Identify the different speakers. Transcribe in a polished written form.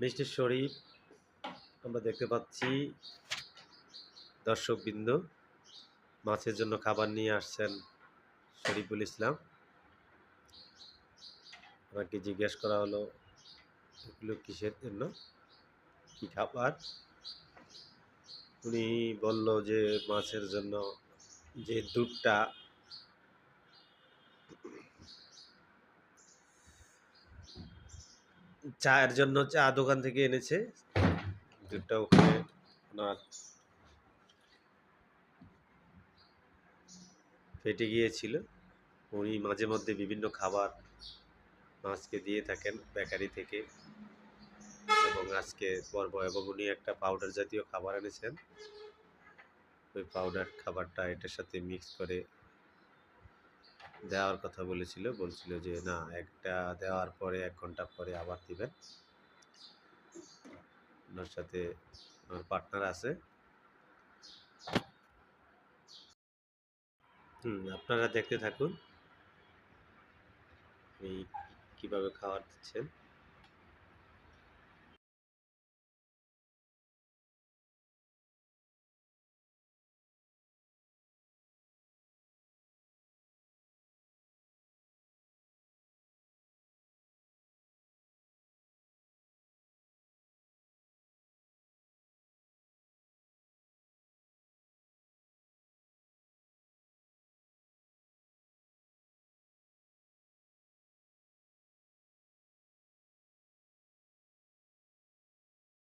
Speaker 1: মিষ্টির শরীফ আমরা দেখতে পাচ্ছি দর্শকবৃন্দ মাছের জন্য খাবার নিয়ে আসছেন শরীফুল ইসলাম। আমাকে জিজ্ঞেস করা হলো এগুলো কিসের জন্য, কি খাবার। উনি বলল যে মাছের জন্য যে দুধটা চায়ের জন্য চা দোকান থেকে এনেছে, দুধটা ওখানে ওনার ফেটে গিয়েছিল। উনি মাঝে মধ্যে বিভিন্ন খাবার মাছকে দিয়ে থাকেন বেকারি থেকে, এবং আজকে পর্ব এবং উনি একটা পাউডার জাতীয় খাবার এনেছেন। ওই পাউডার খাবারটা এটার সাথে মিক্স করে দেওয়ার কথা বলছিল যে না, একটা দেওয়ার পরে 1 ঘন্টা পরে আবার দিবেন। ওনার সাথে আমার পার্টনার আছে। আপনারা দেখতে থাকুন এই কিভাবে খাবার দিচ্ছেন।